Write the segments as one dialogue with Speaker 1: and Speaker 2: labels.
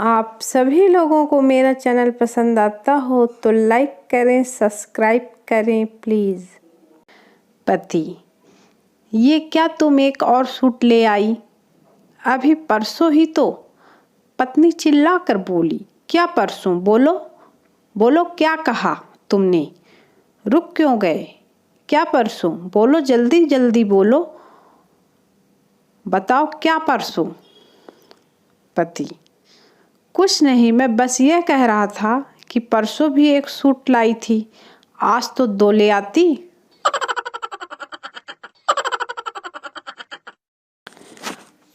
Speaker 1: आप सभी लोगों को मेरा चैनल पसंद आता हो तो लाइक करें, सब्सक्राइब करें प्लीज़। पति: ये क्या तुम एक और सूट ले आई? अभी परसों ही तो। पत्नी चिल्ला कर बोली, क्या परसों? बोलो बोलो, क्या कहा तुमने? रुक क्यों गए? क्या परसों? बोलो, जल्दी जल्दी बोलो, बताओ क्या परसों? पति: कुछ नहीं, मैं बस यह कह रहा था कि परसों भी एक सूट लाई थी, आज तो 2 ले आती।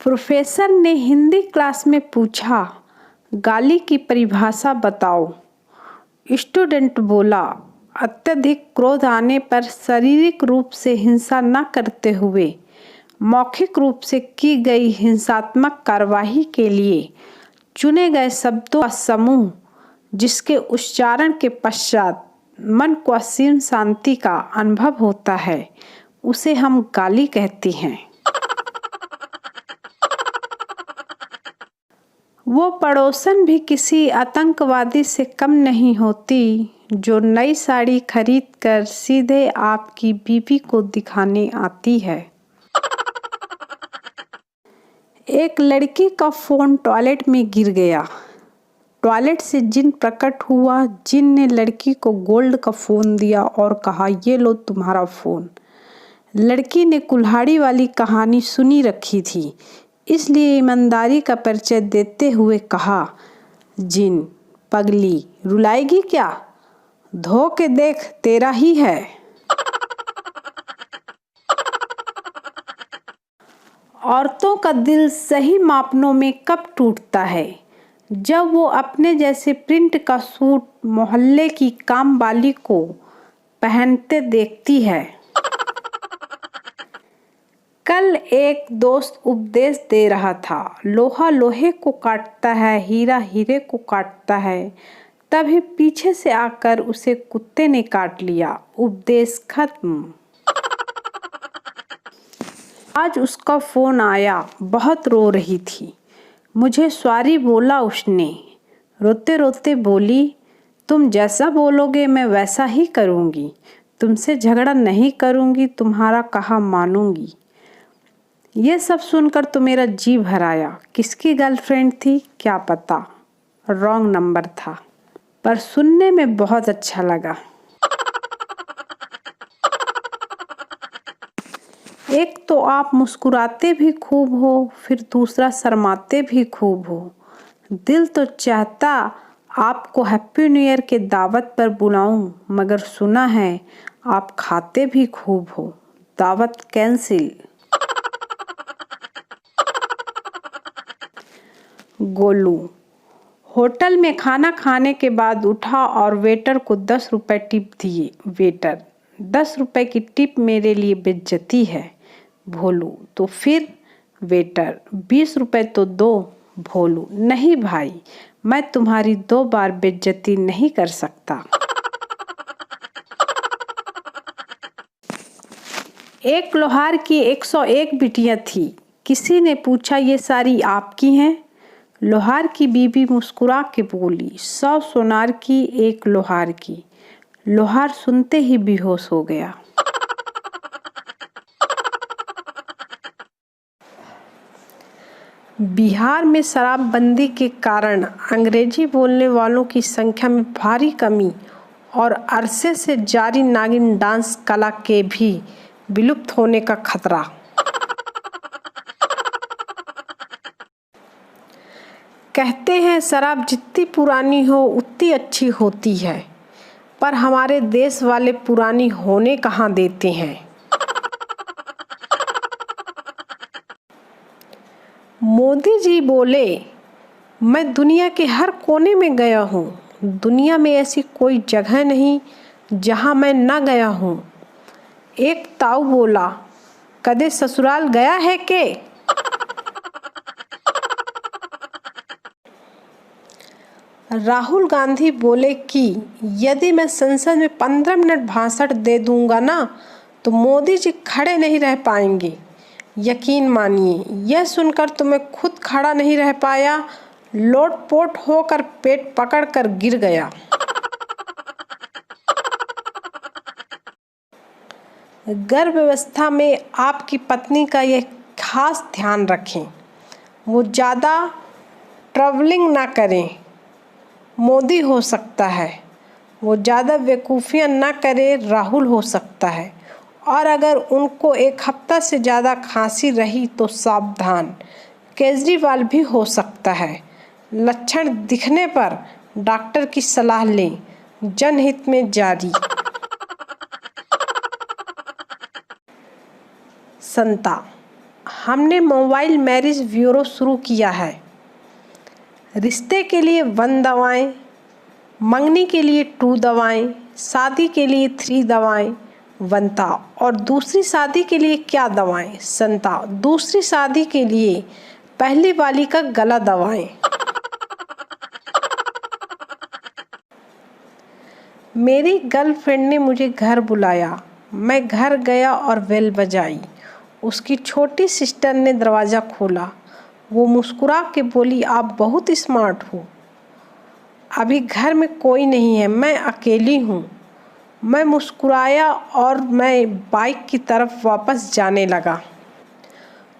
Speaker 1: प्रोफेसर ने हिंदी क्लास में पूछा, गाली की परिभाषा बताओ। स्टूडेंट बोला, अत्यधिक क्रोध आने पर शारीरिक रूप से हिंसा न करते हुए मौखिक रूप से की गई हिंसात्मक कार्यवाही के लिए चुने गए शब्दों का समूह जिसके उच्चारण के पश्चात मन को असीम शांति का अनुभव होता है, उसे हम गाली कहते हैं। वो पड़ोसन भी किसी आतंकवादी से कम नहीं होती जो नई साड़ी खरीदकर सीधे आपकी बीवी को दिखाने आती है। एक लड़की का फोन टॉयलेट में गिर गया। टॉयलेट से जिन प्रकट हुआ, जिन ने लड़की को गोल्ड का फोन दिया और कहा, ये लो तुम्हारा फोन। लड़की ने कुल्हाड़ी वाली कहानी सुनी रखी थी, इसलिए ईमानदारी का परिचय देते हुए कहा, जिन पगली रुलाएगी क्या? धो के देख, तेरा ही है। औरतों का दिल सही मापनों में कब टूटता है? जब वो अपने जैसे प्रिंट का सूट मोहल्ले की काम वाली को पहनते देखती है। कल एक दोस्त उपदेश दे रहा था, लोहा लोहे को काटता है, हीरा हीरे को काटता है। तभी पीछे से आकर उसे कुत्ते ने काट लिया। उपदेश खत्म। आज उसका फोन आया, बहुत रो रही थी। मुझे सॉरी बोला उसने। रोते रोते बोली, तुम जैसा बोलोगे मैं वैसा ही करूँगी, तुमसे झगड़ा नहीं करूँगी, तुम्हारा कहा मानूंगी। ये सब सुनकर तो मेरा जी भर आया। किसकी गर्लफ्रेंड थी क्या पता, रॉन्ग नंबर था, पर सुनने में बहुत अच्छा लगा। एक तो आप मुस्कुराते भी खूब हो, फिर दूसरा शर्माते भी खूब हो। दिल तो चाहता आपको हैप्पी न्यू ईयर के दावत पर बुलाऊं, मगर सुना है आप खाते भी खूब हो। दावत कैंसिल। गोलू होटल में खाना खाने के बाद उठा और वेटर को 10 रुपए टिप दिए। वेटर: 10 रुपए की टिप मेरे लिए बेइज्जती है। भोलू: तो फिर? वेटर: 20 रुपए तो दो। भोलू: नहीं भाई, मैं तुम्हारी 2 बार बेइज्जती नहीं कर सकता। एक लोहार की 101 बिटियां थी। किसी ने पूछा, ये सारी आपकी हैं? लोहार की बीबी मुस्कुरा के बोली, 100 सोनार की, 1 लोहार की। लोहार सुनते ही बेहोश हो गया। बिहार में शराबबंदी के कारण अंग्रेजी बोलने वालों की संख्या में भारी कमी और अरसे से जारी नागिन डांस कला के भी विलुप्त होने का खतरा। कहते हैं शराब जितनी पुरानी हो उतनी अच्छी होती है, पर हमारे देश वाले पुरानी होने कहाँ देते हैं। मोदी जी बोले, मैं दुनिया के हर कोने में गया हूँ, दुनिया में ऐसी कोई जगह नहीं जहाँ मैं न गया हूँ। एक ताऊ बोला, कदे ससुराल गया है के? राहुल गांधी बोले कि यदि मैं संसद में 15 मिनट भाषण दे दूंगा ना, तो मोदी जी खड़े नहीं रह पाएंगे। यकीन मानिए, यह सुनकर तो मैं खुद खड़ा नहीं रह पाया, लोटपोट होकर पेट पकड़कर गिर गया। गर्भावस्था में आपकी पत्नी का यह खास ध्यान रखें, वो ज़्यादा ट्रैवलिंग ना करें, मोदी हो सकता है। वो ज़्यादा बेवकूफ़ियाँ ना करे, राहुल हो सकता है। और अगर उनको एक हफ्ता से ज़्यादा खांसी रही तो सावधान, केजरीवाल भी हो सकता है। लक्षण दिखने पर डॉक्टर की सलाह लें। जनहित में जारी। संता, हमने मोबाइल मैरिज ब्यूरो शुरू किया है। रिश्ते के लिए 1 दवाएं, मंगनी के लिए 2 दवाएं, शादी के लिए 3 दवाएं। वंता, और दूसरी शादी के लिए क्या दवाएं? संता, दूसरी शादी के लिए पहली वाली का गला दवाएं। मेरी गर्लफ्रेंड ने मुझे घर बुलाया। मैं घर गया और बेल बजाई। उसकी छोटी सिस्टर ने दरवाज़ा खोला। वो मुस्कुरा के बोली, आप बहुत स्मार्ट हो। अभी घर में कोई नहीं है, मैं अकेली हूँ। मैं मुस्कुराया और मैं बाइक की तरफ वापस जाने लगा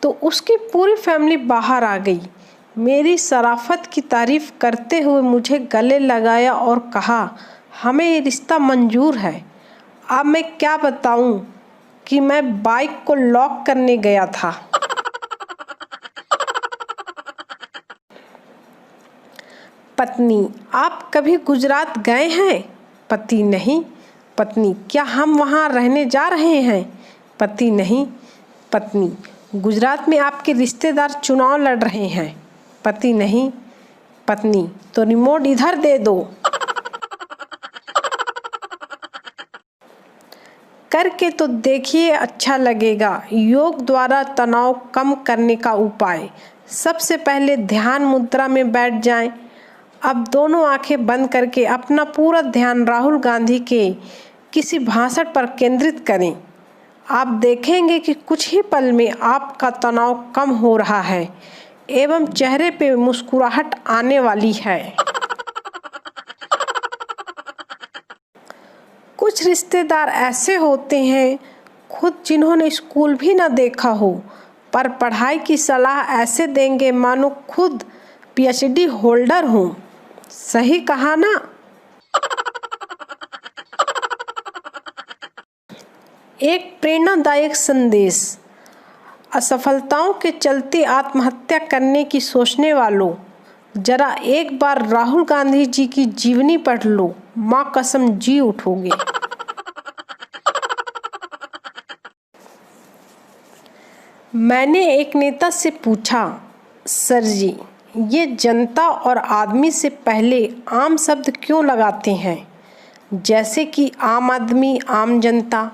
Speaker 1: तो उसकी पूरी फैमिली बाहर आ गई। मेरी शराफत की तारीफ़ करते हुए मुझे गले लगाया और कहा, हमें ये रिश्ता मंजूर है। अब मैं क्या बताऊं कि मैं बाइक को लॉक करने गया था। पत्नी, आप कभी गुजरात गए हैं? पति, नहीं। पत्नी, क्या हम वहाँ रहने जा रहे हैं? पति, नहीं। पत्नी, गुजरात में आपके रिश्तेदार चुनाव लड़ रहे हैं? पति, नहीं। पत्नी, तो रिमोट इधर दे दो। करके तो देखिए, अच्छा लगेगा। योग द्वारा तनाव कम करने का उपाय। सबसे पहले ध्यान मुद्रा में बैठ जाएं। अब दोनों आंखें बंद करके अपना पूरा ध्यान राहुल गांधी के किसी भाषण पर केंद्रित करें। आप देखेंगे कि कुछ ही पल में आपका तनाव कम हो रहा है एवं चेहरे पे मुस्कुराहट आने वाली है। कुछ रिश्तेदार ऐसे होते हैं खुद जिन्होंने स्कूल भी ना देखा हो, पर पढ़ाई की सलाह ऐसे देंगे मानो खुद PhD होल्डर हों। सही कहा ना? एक प्रेरणादायक संदेश। असफलताओं के चलते आत्महत्या करने की सोचने वालों, जरा एक बार राहुल गांधी जी की जीवनी पढ़ लो, माँ कसम जी उठोगे। मैंने एक नेता से पूछा, सर जी, ये जनता और आदमी से पहले आम शब्द क्यों लगाते हैं, जैसे कि आम आदमी, आम जनता?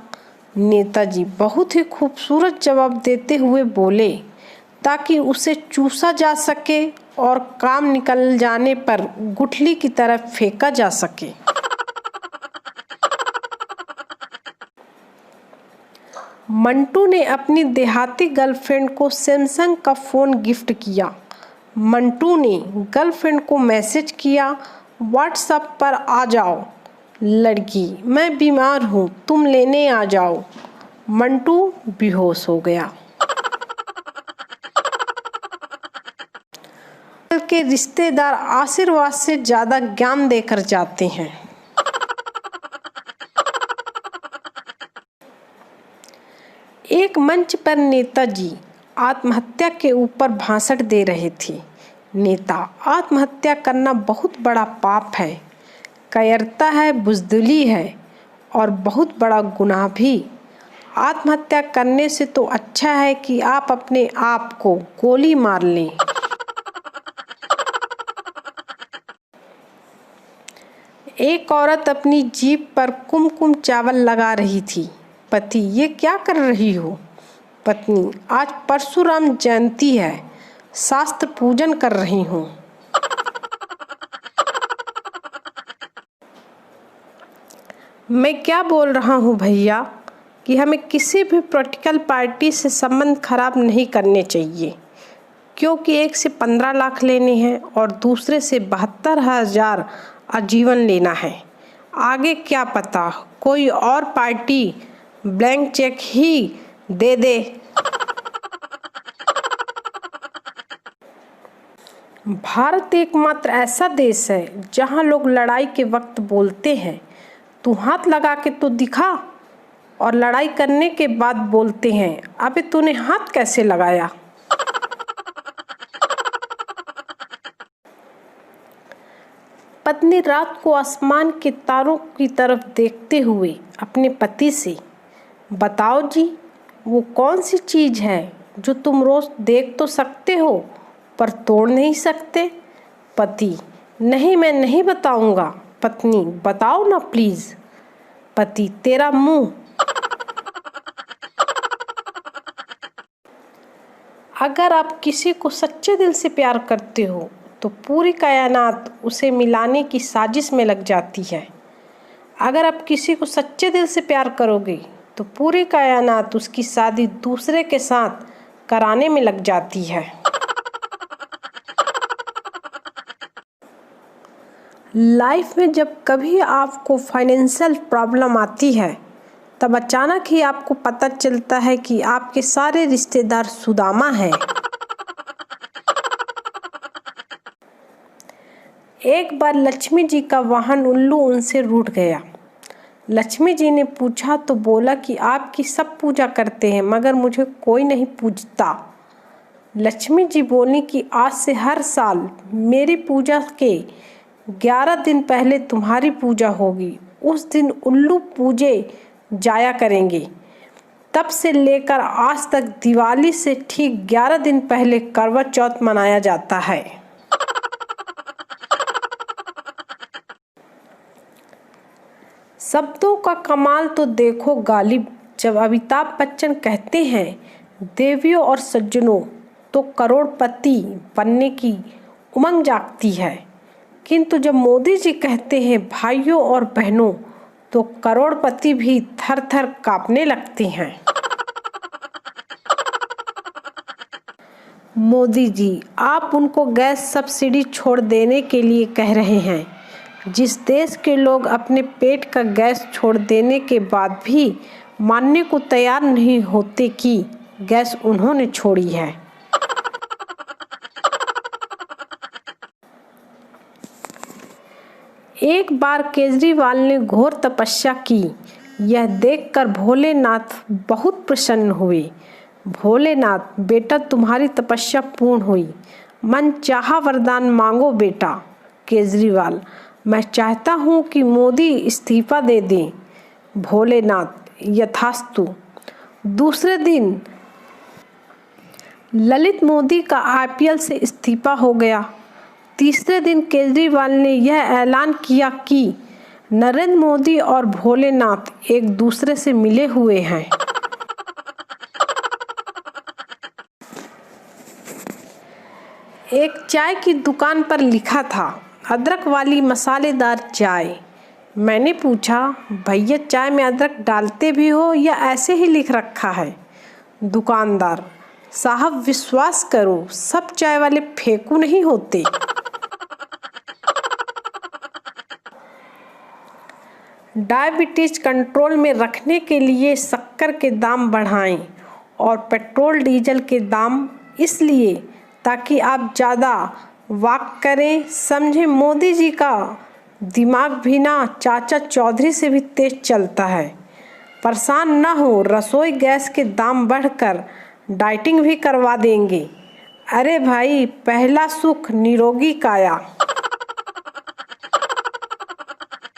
Speaker 1: नेताजी बहुत ही खूबसूरत जवाब देते हुए बोले, ताकि उसे चूसा जा सके और काम निकल जाने पर गुठली की तरफ फेंका जा सके। मंटू ने अपनी देहाती गर्लफ्रेंड को सैमसंग का फ़ोन गिफ्ट किया। मंटू ने गर्लफ्रेंड को मैसेज किया, व्हाट्सएप पर आ जाओ लड़की, मैं बीमार हूँ, तुम लेने आ जाओ। मंटू बेहोश हो गया। के रिश्तेदार आशीर्वाद से ज़्यादा ज्ञान देकर जाते हैं। एक मंच पर नेताजी आत्महत्या के ऊपर भाषण दे रहे थे। नेता, आत्महत्या करना बहुत बड़ा पाप है, कायरता है, बुज़दिली है और बहुत बड़ा गुनाह भी। आत्महत्या करने से तो अच्छा है कि आप अपने आप को गोली मार लें। एक औरत अपनी जीभ पर कुमकुम चावल लगा रही थी। पति, ये क्या कर रही हो? पत्नी, आज परशुराम जयंती है, शास्त्र पूजन कर रही हूँ। मैं क्या बोल रहा हूँ भैया कि हमें किसी भी पॉलिटिकल पार्टी से संबंध खराब नहीं करने चाहिए, क्योंकि एक से 15 लाख लेने हैं और दूसरे से 72,000 आजीवन लेना है। आगे क्या पता कोई और पार्टी ब्लैंक चेक ही दे दे। भारत एकमात्र ऐसा देश है जहां लोग लड़ाई के वक्त बोलते हैं तू हाथ लगा के तो दिखा, और लड़ाई करने के बाद बोलते हैं अबे तूने हाथ कैसे लगाया। पत्नी रात को आसमान के तारों की तरफ देखते हुए अपने पति से, बताओ जी वो कौन सी चीज है जो तुम रोज देख तो सकते हो पर तोड़ नहीं सकते। पति, नहीं मैं नहीं बताऊंगा। पत्नी, बताओ ना प्लीज। पति, तेरा मुंह। अगर आप किसी को सच्चे दिल से प्यार करते हो तो पूरी कायनात उसे मिलाने की साजिश में लग जाती है। अगर आप किसी को सच्चे दिल से प्यार करोगे तो पूरी कायनात उसकी शादी दूसरे के साथ कराने में लग जाती है। लाइफ में जब कभी आपको फाइनेंशियल प्रॉब्लम आती है तब अचानक ही आपको पता चलता है कि आपके सारे रिश्तेदार सुदामा हैं। एक बार लक्ष्मी जी का वाहन उल्लू उनसे रूठ गया। लक्ष्मी जी ने पूछा तो बोला कि आपकी सब पूजा करते हैं मगर मुझे कोई नहीं पूजता। लक्ष्मी जी बोली कि आज से हर साल मेरी पूजा के 11 दिन पहले तुम्हारी पूजा होगी। उस दिन उल्लू पूजे जाया करेंगे। तब से लेकर आज तक दिवाली से ठीक 11 दिन पहले करवा चौथ मनाया जाता है। शब्दों का कमाल तो देखो गालिब, जब अमिताभ बच्चन कहते हैं देवियों और सज्जनों तो करोड़पति बनने की उमंग जागती है, किंतु जब मोदी जी कहते हैं भाइयों और बहनों तो करोड़पति भी थर थर कांपने लगते हैं। मोदी जी, आप उनको गैस सब्सिडी छोड़ देने के लिए कह रहे हैं जिस देश के लोग अपने पेट का गैस छोड़ देने के बाद भी मानने को तैयार नहीं होते कि गैस उन्होंने छोड़ी है। एक बार केजरीवाल ने घोर तपस्या की। यह देखकर भोलेनाथ बहुत प्रसन्न हुए। भोलेनाथ, बेटा तुम्हारी तपस्या पूर्ण हुई, मन चाहा वरदान मांगो बेटा। केजरीवाल, मैं चाहता हूँ कि मोदी इस्तीफा दे दें। भोलेनाथ, यथास्तु। दूसरे दिन ललित मोदी का IPL से इस्तीफा हो गया। तीसरे दिन केजरीवाल ने यह ऐलान किया कि नरेंद्र मोदी और भोलेनाथ एक दूसरे से मिले हुए हैं। एक चाय की दुकान पर लिखा था अदरक वाली मसालेदार चाय। मैंने पूछा, भैया चाय में अदरक डालते भी हो या ऐसे ही लिख रखा है? दुकानदार, साहब विश्वास करो सब चाय वाले फेंकू नहीं होते। डायबिटीज कंट्रोल में रखने के लिए शक्कर के दाम बढ़ाएं और पेट्रोल डीजल के दाम इसलिए ताकि आप ज़्यादा वॉक करें। समझे, मोदी जी का दिमाग भी ना चाचा चौधरी से भी तेज चलता है। परेशान ना हो, रसोई गैस के दाम बढ़कर डाइटिंग भी करवा देंगे। अरे भाई, पहला सुख निरोगी काया।